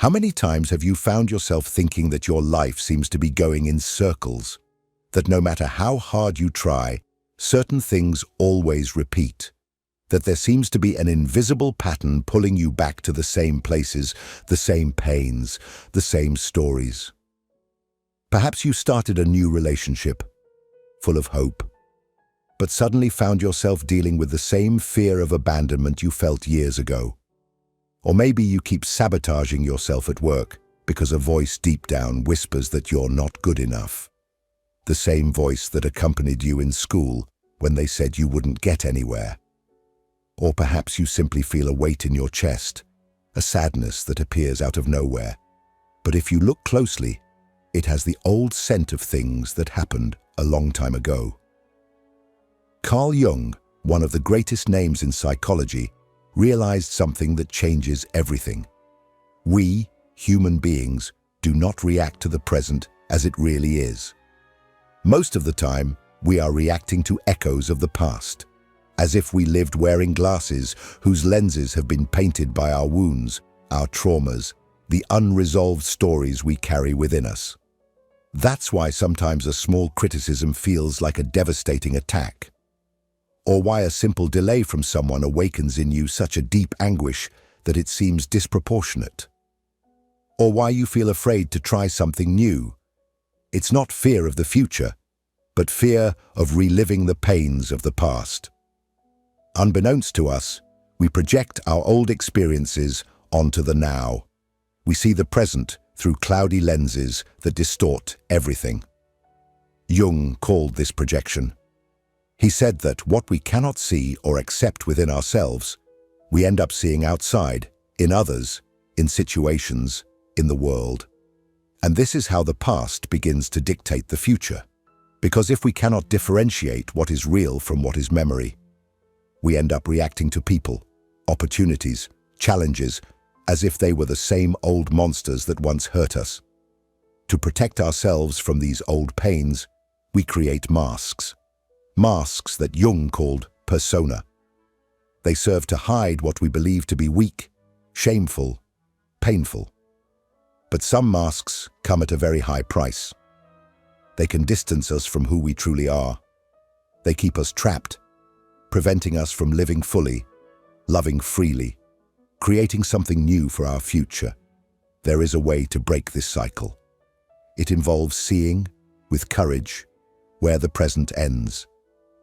How many times have you found yourself thinking that your life seems to be going in circles? That no matter how hard you try, certain things always repeat? That there seems to be an invisible pattern pulling you back to the same places, the same pains, the same stories? Perhaps you started a new relationship, full of hope, but suddenly found yourself dealing with the same fear of abandonment you felt years ago. Or maybe you keep sabotaging yourself at work because a voice deep down whispers that you're not good enough. The same voice that accompanied you in school when they said you wouldn't get anywhere. Or perhaps you simply feel a weight in your chest, a sadness that appears out of nowhere. But if you look closely, it has the old scent of things that happened a long time ago. Carl Jung, one of the greatest names in psychology, realized something that changes everything. We, human beings, do not react to the present as it really is. Most of the time, we are reacting to echoes of the past, as if we lived wearing glasses whose lenses have been painted by our wounds, our traumas, the unresolved stories we carry within us. That's why sometimes a small criticism feels like a devastating attack. Or why a simple delay from someone awakens in you such a deep anguish that it seems disproportionate. Or why you feel afraid to try something new. It's not fear of the future, but fear of reliving the pains of the past. Unbeknownst to us, we project our old experiences onto the now. We see the present through cloudy lenses that distort everything. Jung called this projection. He said that what we cannot see or accept within ourselves, we end up seeing outside, in others, in situations, in the world. And this is how the past begins to dictate the future. Because if we cannot differentiate what is real from what is memory, we end up reacting to people, opportunities, challenges, as if they were the same old monsters that once hurt us. To protect ourselves from these old pains, we create masks. Masks that Jung called persona. They serve to hide what we believe to be weak, shameful, painful. But some masks come at a very high price. They can distance us from who we truly are. They keep us trapped, preventing us from living fully, loving freely, creating something new for our future. There is a way to break this cycle. It involves seeing, with courage, where the present ends,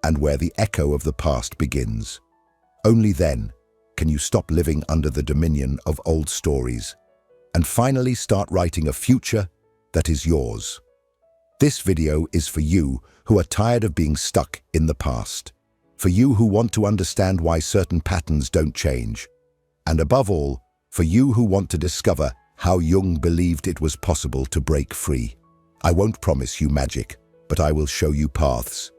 and where the echo of the past begins. Only then can you stop living under the dominion of old stories and finally start writing a future that is yours. This video is for you who are tired of being stuck in the past, for you who want to understand why certain patterns don't change, and above all, for you who want to discover how Jung believed it was possible to break free. I won't promise you magic, but I will show you paths.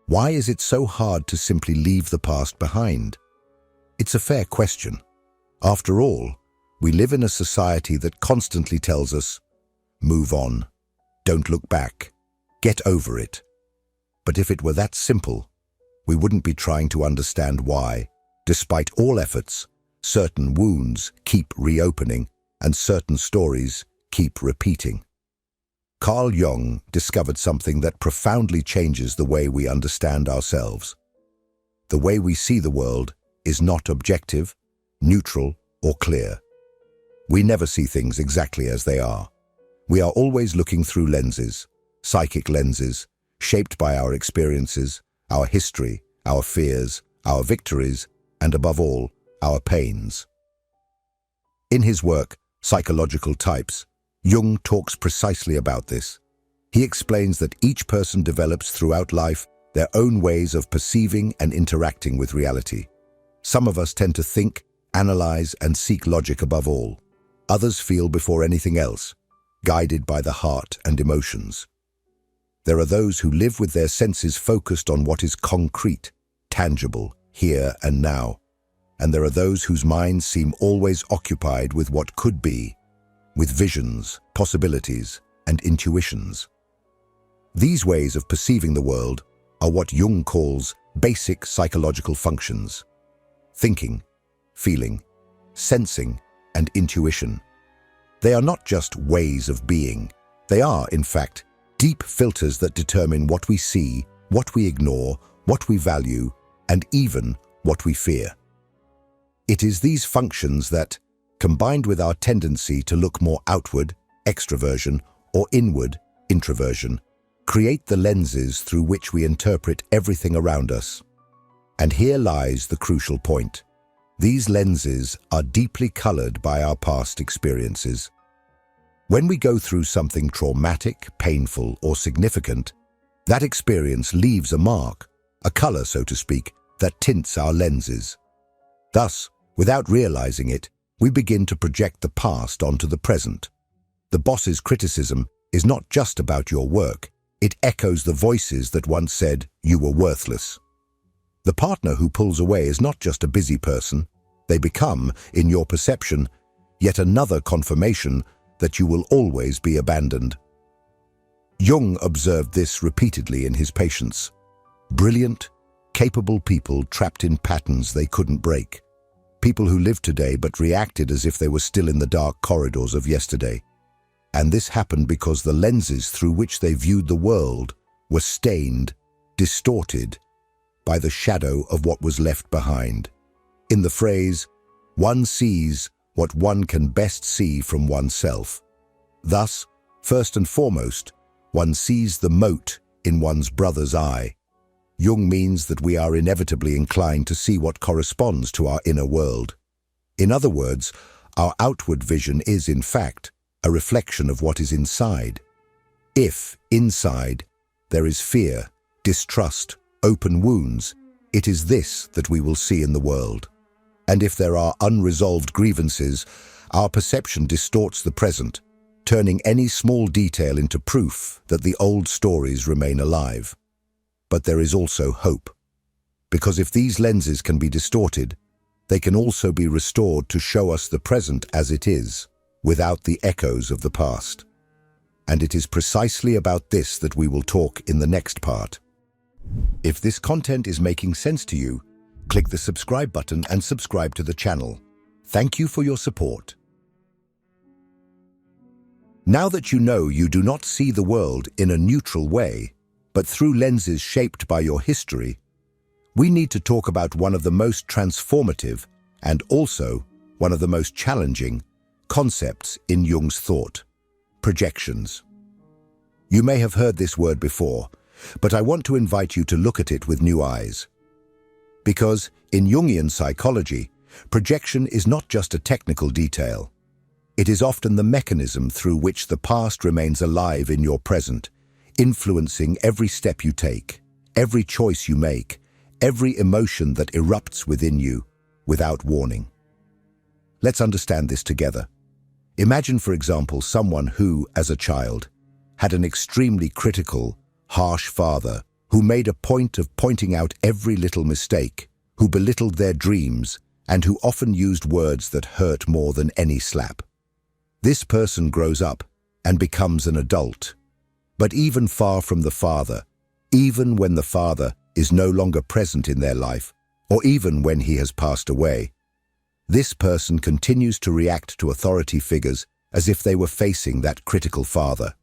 Why is it so hard to simply leave the past behind? It's a fair question. After all, we live in a society that constantly tells us, move on, don't look back, get over it. But if it were that simple, we wouldn't be trying to understand why, despite all efforts, certain wounds keep reopening and certain stories keep repeating. Carl Jung discovered something that profoundly changes the way we understand ourselves. The way we see the world is not objective, neutral, or clear. We never see things exactly as they are. We are always looking through lenses, psychic lenses, shaped by our experiences, our history, our fears, our victories, and above all, our pains. In his work, Psychological Types, Jung talks precisely about this. He explains that each person develops throughout life their own ways of perceiving and interacting with reality. Some of us tend to think, analyze, and seek logic above all. Others feel before anything else, guided by the heart and emotions. There are those who live with their senses focused on what is concrete, tangible, here and now. And there are those whose minds seem always occupied with what could be, with visions, possibilities, and intuitions. These ways of perceiving the world are what Jung calls basic psychological functions: thinking, feeling, sensing, and intuition. They are not just ways of being. They are, in fact, deep filters that determine what we see, what we ignore, what we value, and even what we fear. It is these functions that, combined with our tendency to look more outward, extroversion, or inward, introversion, create the lenses through which we interpret everything around us. And here lies the crucial point. These lenses are deeply colored by our past experiences. When we go through something traumatic, painful, or significant, that experience leaves a mark, a color, so to speak, that tints our lenses. Thus, without realizing it, we begin to project the past onto the present. The boss's criticism is not just about your work. It echoes the voices that once said you were worthless. The partner who pulls away is not just a busy person. They become, in your perception, yet another confirmation that you will always be abandoned. Jung observed this repeatedly in his patients. Brilliant, capable people trapped in patterns they couldn't break. People who lived today but reacted as if they were still in the dark corridors of yesterday. And this happened because the lenses through which they viewed the world were stained, distorted, by the shadow of what was left behind. In the phrase, one sees what one can best see from oneself. Thus, first and foremost, one sees the mote in one's brother's eye. Jung means that we are inevitably inclined to see what corresponds to our inner world. In other words, our outward vision is, in fact, a reflection of what is inside. If, inside, there is fear, distrust, open wounds, it is this that we will see in the world. And if there are unresolved grievances, our perception distorts the present, turning any small detail into proof that the old stories remain alive. But there is also hope. Because if these lenses can be distorted, they can also be restored to show us the present as it is, without the echoes of the past. And it is precisely about this that we will talk in the next part. If this content is making sense to you, click the subscribe button and subscribe to the channel. Thank you for your support. Now that you know you do not see the world in a neutral way, but through lenses shaped by your history, we need to talk about one of the most transformative and also one of the most challenging concepts in Jung's thought: projections. You may have heard this word before, but I want to invite you to look at it with new eyes. Because in Jungian psychology, projection is not just a technical detail. It is often the mechanism through which the past remains alive in your present, influencing every step you take, every choice you make, every emotion that erupts within you without warning. Let's understand this together. Imagine, for example, someone who, as a child, had an extremely critical, harsh father who made a point of pointing out every little mistake, who belittled their dreams, and who often used words that hurt more than any slap. This person grows up and becomes an adult. But even far from the father, even when the father is no longer present in their life, or even when he has passed away, this person continues to react to authority figures as if they were facing that critical father.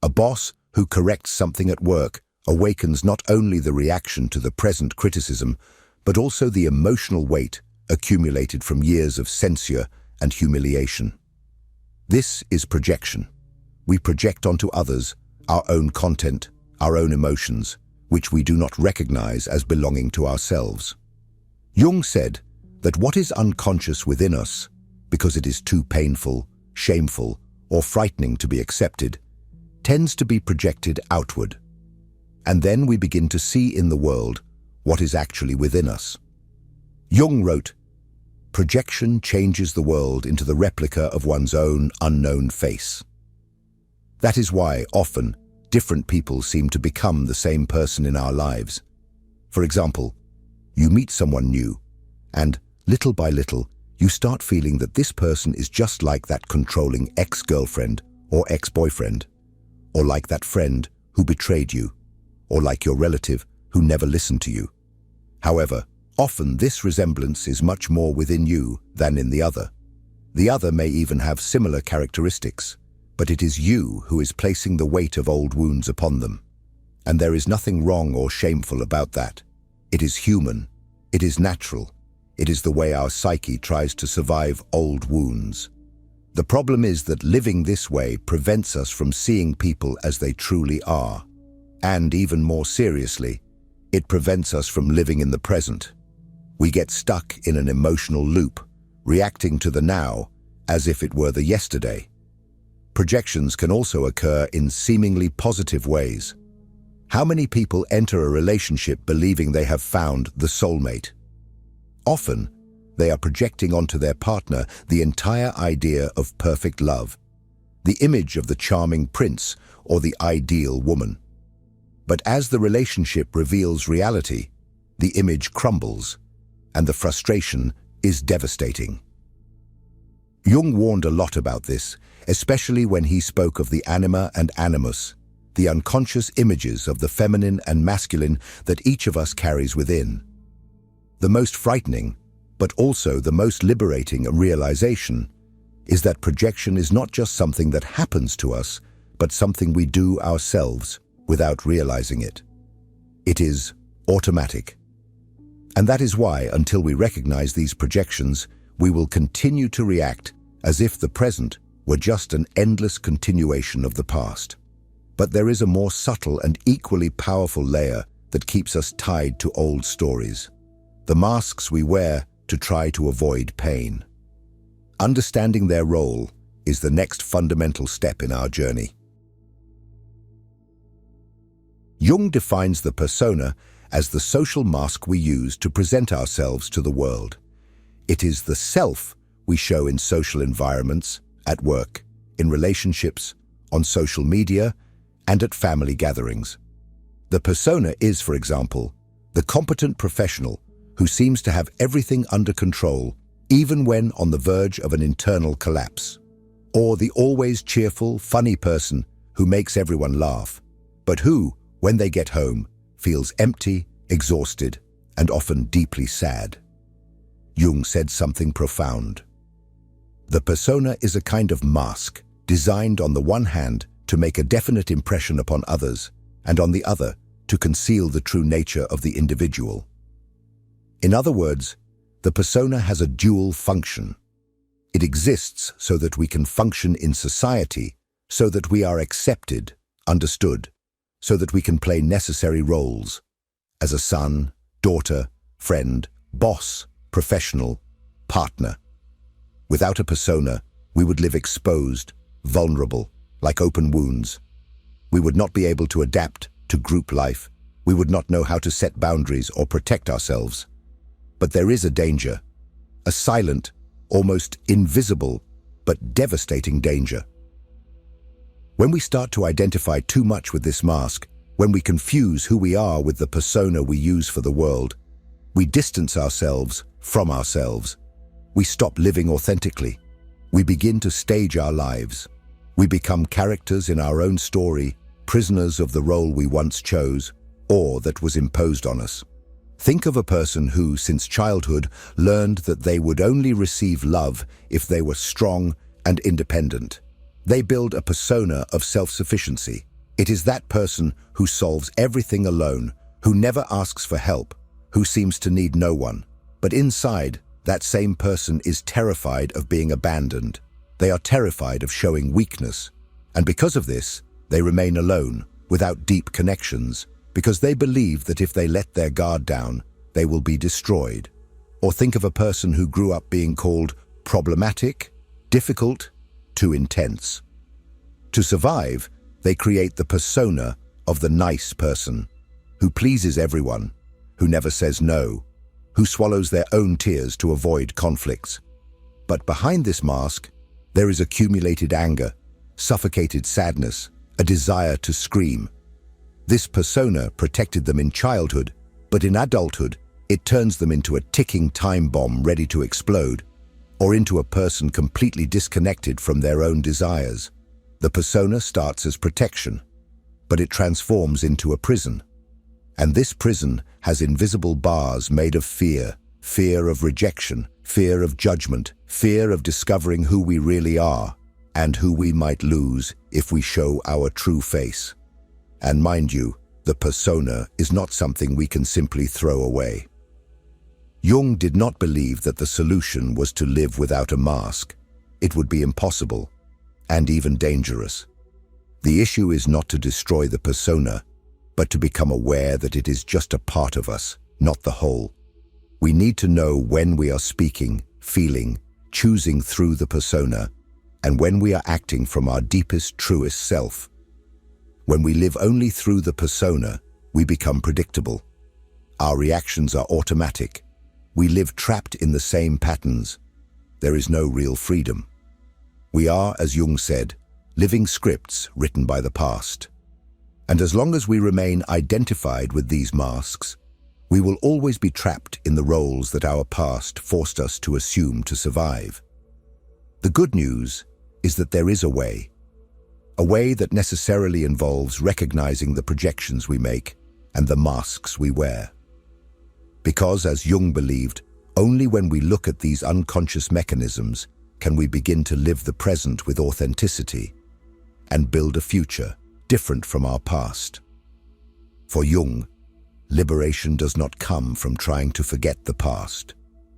A boss who corrects something at work awakens not only the reaction to the present criticism, but also the emotional weight accumulated from years of censure and humiliation. This is projection. We project onto others our own content, our own emotions, which we do not recognize as belonging to ourselves. Jung said that what is unconscious within us, because it is too painful, shameful, or frightening to be accepted, tends to be projected outward. And then we begin to see in the world what is actually within us. Jung wrote, "Projection changes the world into the replica of one's own unknown face." That is why, often, different people seem to become the same person in our lives. For example, you meet someone new, and, little by little, you start feeling that this person is just like that controlling ex-girlfriend or ex-boyfriend, or like that friend who betrayed you, or like your relative who never listened to you. However, Often this resemblance is much more within you than in the other. The other may even have similar characteristics, but it is you who is placing the weight of old wounds upon them. And there is nothing wrong or shameful about that. It is human. It is natural. It is the way our psyche tries to survive old wounds. The problem is that living this way prevents us from seeing people as they truly are. And even more seriously, it prevents us from living in the present. We get stuck in an emotional loop, reacting to the now as if it were the yesterday. Projections can also occur in seemingly positive ways. How many people enter a relationship believing they have found the soulmate? Often, they are projecting onto their partner the entire idea of perfect love, the image of the charming prince or the ideal woman. But as the relationship reveals reality, the image crumbles, and the frustration is devastating. Jung warned a lot about this, especially when he spoke of the anima and animus, the unconscious images of the feminine and masculine that each of us carries within. The most frightening, but also the most liberating realization, is that projection is not just something that happens to us, but something we do ourselves without realizing it. It is automatic. And that is why, until we recognize these projections, we will continue to react as if the present were just an endless continuation of the past. But there is a more subtle and equally powerful layer that keeps us tied to old stories. The masks we wear to try to avoid pain. Understanding their role is the next fundamental step in our journey. Jung defines the persona as the social mask we use to present ourselves to the world. It is the self we show in social environments, at work, in relationships, on social media, and at family gatherings. The persona is, for example, the competent professional who seems to have everything under control, even when on the verge of an internal collapse. Or the always cheerful, funny person who makes everyone laugh, but who, when they get home, feels empty, exhausted, and often deeply sad. Jung said something profound. The persona is a kind of mask, designed on the one hand to make a definite impression upon others, and on the other, to conceal the true nature of the individual. In other words, the persona has a dual function. It exists so that we can function in society, so that we are accepted, understood, so that we can play necessary roles as a son, daughter, friend, boss, professional, partner. Without a persona, we would live exposed, vulnerable, like open wounds. We would not be able to adapt to group life. We would not know how to set boundaries or protect ourselves. But there is a danger, a silent, almost invisible, but devastating danger. When we start to identify too much with this mask, when we confuse who we are with the persona we use for the world, we distance ourselves from ourselves. We stop living authentically. We begin to stage our lives. We become characters in our own story, prisoners of the role we once chose, or that was imposed on us. Think of a person who, since childhood, learned that they would only receive love if they were strong and independent. They build a persona of self-sufficiency. It is that person who solves everything alone, who never asks for help, who seems to need no one. But inside, that same person is terrified of being abandoned. They are terrified of showing weakness. And because of this, they remain alone, without deep connections, because they believe that if they let their guard down, they will be destroyed. Or think of a person who grew up being called problematic, difficult, too intense. To survive, they create the persona of the nice person, who pleases everyone, who never says no, who swallows their own tears to avoid conflicts. But behind this mask, there is accumulated anger, suffocated sadness, a desire to scream. This persona protected them in childhood, but in adulthood, it turns them into a ticking time bomb ready to explode, or into a person completely disconnected from their own desires. The persona starts as protection, but it transforms into a prison. And this prison has invisible bars made of fear, fear of rejection, fear of judgment, fear of discovering who we really are, and who we might lose if we show our true face. And mind you, the persona is not something we can simply throw away. Jung did not believe that the solution was to live without a mask. It would be impossible, and even dangerous. The issue is not to destroy the persona, but to become aware that it is just a part of us, not the whole. We need to know when we are speaking, feeling, choosing through the persona, and when we are acting from our deepest, truest self. When we live only through the persona, we become predictable. Our reactions are automatic. We live trapped in the same patterns. There is no real freedom. We are, as Jung said, living scripts written by the past. And as long as we remain identified with these masks, we will always be trapped in the roles that our past forced us to assume to survive. The good news is that there is a way that necessarily involves recognizing the projections we make and the masks we wear. Because, as Jung believed, only when we look at these unconscious mechanisms can we begin to live the present with authenticity and build a future different from our past. For Jung, liberation does not come from trying to forget the past,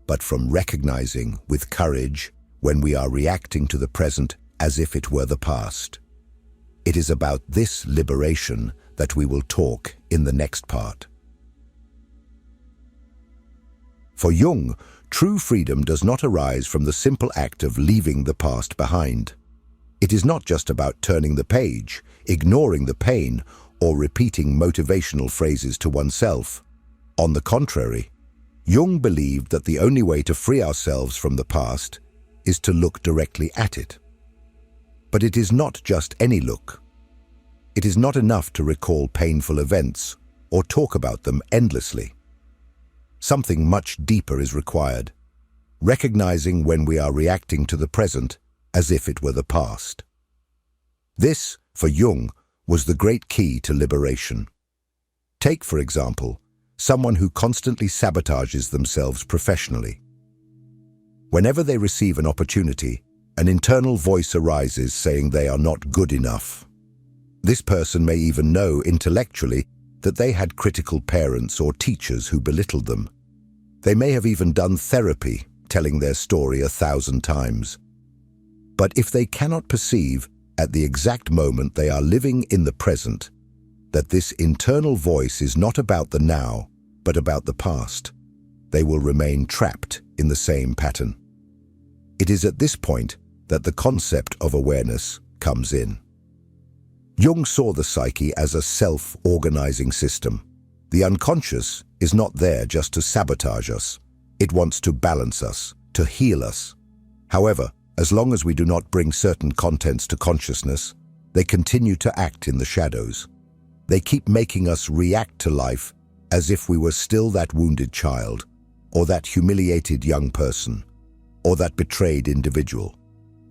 but from recognizing with courage when we are reacting to the present as if it were the past. It is about this liberation that we will talk in the next part. For Jung, true freedom does not arise from the simple act of leaving the past behind. It is not just about turning the page, ignoring the pain, or repeating motivational phrases to oneself. On the contrary, Jung believed that the only way to free ourselves from the past is to look directly at it. But it is not just any look. It is not enough to recall painful events or talk about them endlessly. Something much deeper is required, recognizing when we are reacting to the present as if it were the past. This, for Jung, was the great key to liberation. Take, for example, someone who constantly sabotages themselves professionally. Whenever they receive an opportunity, an internal voice arises saying they are not good enough. This person may even know intellectually that they had critical parents or teachers who belittled them. They may have even done therapy, telling their story 1,000 times. But if they cannot perceive, at the exact moment they are living in the present, that this internal voice is not about the now, but about the past, they will remain trapped in the same pattern. It is at this point that the concept of awareness comes in. Jung saw the psyche as a self-organizing system. The unconscious is not there just to sabotage us. It wants to balance us, to heal us. However, as long as we do not bring certain contents to consciousness, they continue to act in the shadows. They keep making us react to life as if we were still that wounded child, or that humiliated young person, or that betrayed individual.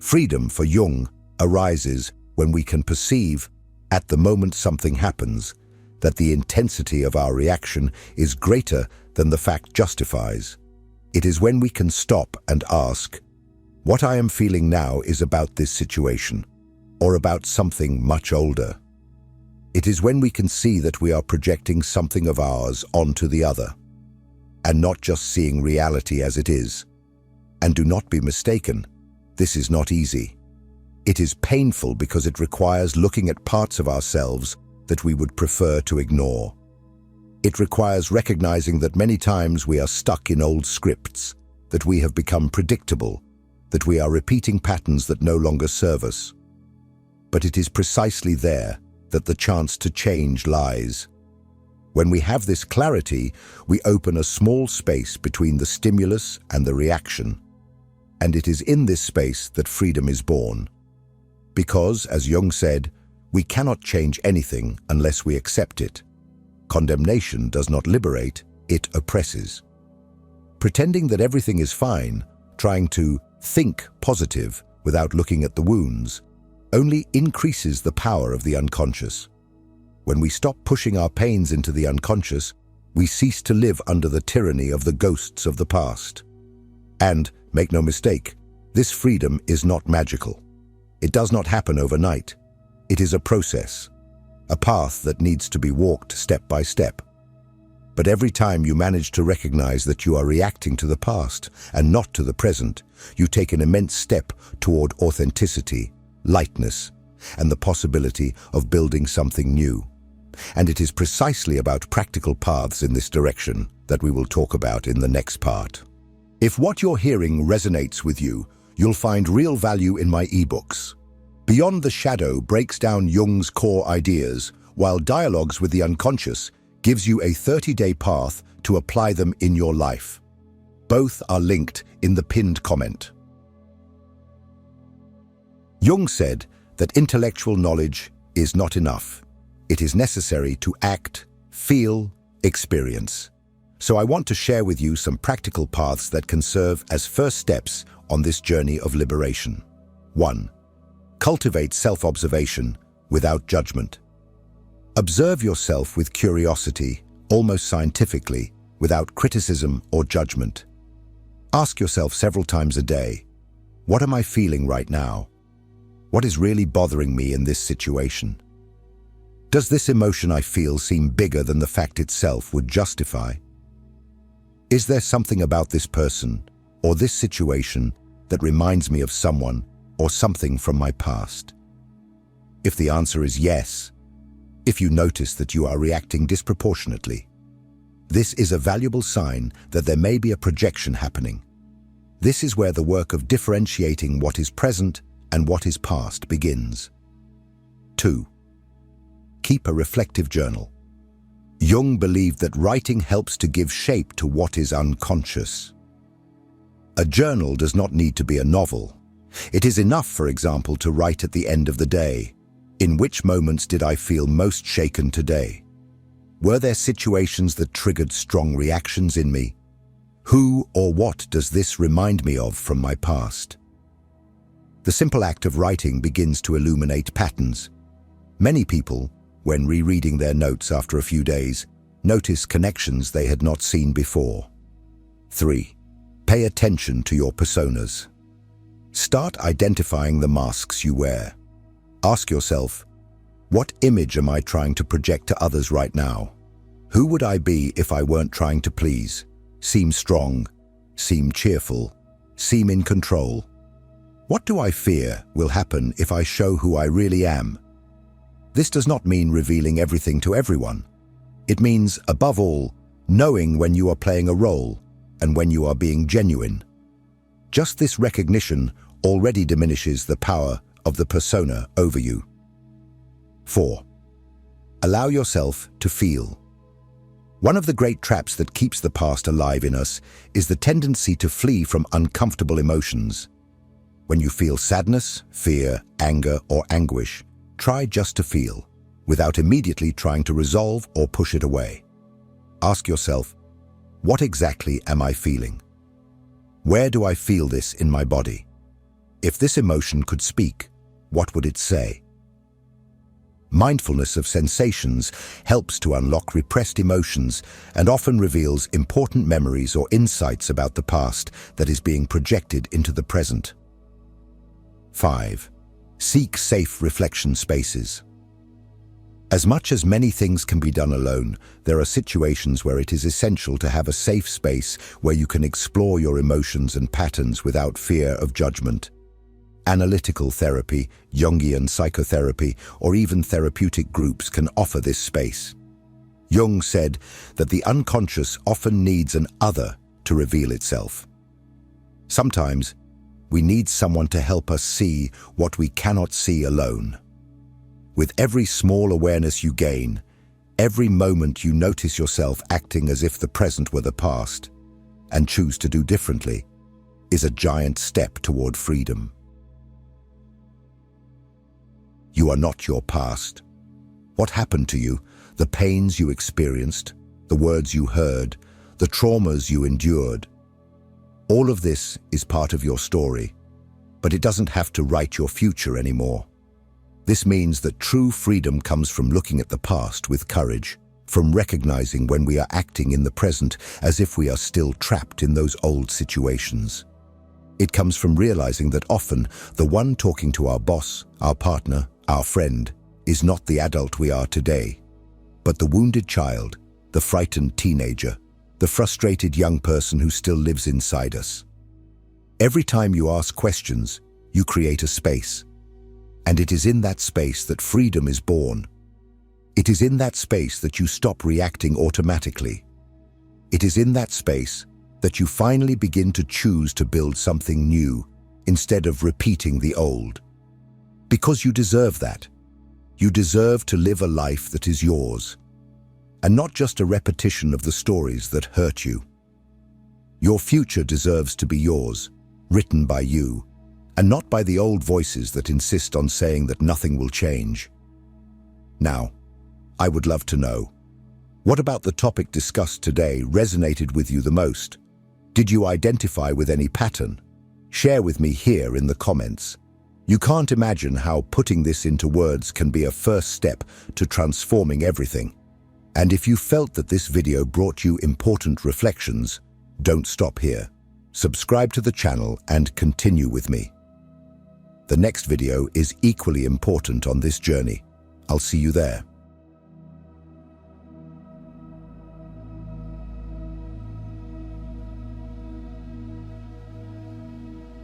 Freedom for Jung arises when we can perceive, at the moment something happens, that the intensity of our reaction is greater than the fact justifies. It is when we can stop and ask, what I am feeling now is about this situation, or about something much older. It is when we can see that we are projecting something of ours onto the other, and not just seeing reality as it is. And do not be mistaken, this is not easy. It is painful because it requires looking at parts of ourselves that we would prefer to ignore. It requires recognizing that many times we are stuck in old scripts, that we have become predictable, that we are repeating patterns that no longer serve us. But it is precisely there that the chance to change lies. When we have this clarity, we open a small space between the stimulus and the reaction. And it is in this space that freedom is born. Because, as Jung said, we cannot change anything unless we accept it. Condemnation does not liberate, it oppresses. Pretending that everything is fine, trying to think positive without looking at the wounds, only increases the power of the unconscious. When we stop pushing our pains into the unconscious, we cease to live under the tyranny of the ghosts of the past. And, make no mistake, this freedom is not magical. It does not happen overnight. It is a process, a path that needs to be walked step by step. But every time you manage to recognize that you are reacting to the past and not to the present, you take an immense step toward authenticity, lightness, and the possibility of building something new. And it is precisely about practical paths in this direction that we will talk about in the next part. If what you're hearing resonates with you, you'll find real value in my ebooks. Beyond the Shadow breaks down Jung's core ideas, while Dialogues with the Unconscious gives you a 30-day path to apply them in your life. Both are linked in the pinned comment. Jung said that intellectual knowledge is not enough. It is necessary to act, feel, experience. So I want to share with you some practical paths that can serve as first steps on this journey of liberation. 1. Cultivate self-observation without judgment. Observe yourself with curiosity, almost scientifically, without criticism or judgment. Ask yourself several times a day, what am I feeling right now? What is really bothering me in this situation? Does this emotion I feel seem bigger than the fact itself would justify? Is there something about this person or this situation that reminds me of someone or something from my past? If the answer is yes, if you notice that you are reacting disproportionately, this is a valuable sign that there may be a projection happening. This is where the work of differentiating what is present and what is past begins. 2. Keep a reflective journal. Jung believed that writing helps to give shape to what is unconscious. A journal does not need to be a novel. It is enough, for example, to write at the end of the day, in which moments did I feel most shaken today? Were there situations that triggered strong reactions in me? Who or what does this remind me of from my past? The simple act of writing begins to illuminate patterns. Many people, when rereading their notes after a few days, notice connections they had not seen before. 3. Pay attention to your personas. Start identifying the masks you wear. Ask yourself, what image am I trying to project to others right now? Who would I be if I weren't trying to please, seem strong, seem cheerful, seem in control? What do I fear will happen if I show who I really am? This does not mean revealing everything to everyone. It means, above all, knowing when you are playing a role and when you are being genuine. Just this recognition already diminishes the power of the persona over you. 4. Allow yourself to feel. One of the great traps that keeps the past alive in us is the tendency to flee from uncomfortable emotions. When you feel sadness, fear, anger, or anguish, try just to feel, without immediately trying to resolve or push it away. Ask yourself, what exactly am I feeling? Where do I feel this in my body? If this emotion could speak, what would it say? Mindfulness of sensations helps to unlock repressed emotions and often reveals important memories or insights about the past that is being projected into the present. 5. Seek safe reflection spaces. As much as many things can be done alone, there are situations where it is essential to have a safe space where you can explore your emotions and patterns without fear of judgment. Analytical therapy, Jungian psychotherapy, or even therapeutic groups can offer this space. Jung said that the unconscious often needs an other to reveal itself. Sometimes, we need someone to help us see what we cannot see alone. With every small awareness you gain, every moment you notice yourself acting as if the present were the past, and choose to do differently, is a giant step toward freedom. You are not your past. What happened to you, the pains you experienced, the words you heard, the traumas you endured, all of this is part of your story, but it doesn't have to write your future anymore. This means that true freedom comes from looking at the past with courage, from recognizing when we are acting in the present as if we are still trapped in those old situations. It comes from realizing that often the one talking to our boss, our partner, our friend, is not the adult we are today, but the wounded child, the frightened teenager, the frustrated young person who still lives inside us. Every time you ask questions, you create a space. And it is in that space that freedom is born. It is in that space that you stop reacting automatically. It is in that space that you finally begin to choose to build something new instead of repeating the old. Because you deserve that. You deserve to live a life that is yours, and not just a repetition of the stories that hurt you. Your future deserves to be yours, written by you, and not by the old voices that insist on saying that nothing will change. Now, I would love to know, what about the topic discussed today resonated with you the most? Did you identify with any pattern? Share with me here in the comments. You can't imagine how putting this into words can be a first step to transforming everything. And if you felt that this video brought you important reflections, don't stop here. Subscribe to the channel and continue with me. The next video is equally important on this journey. I'll see you there.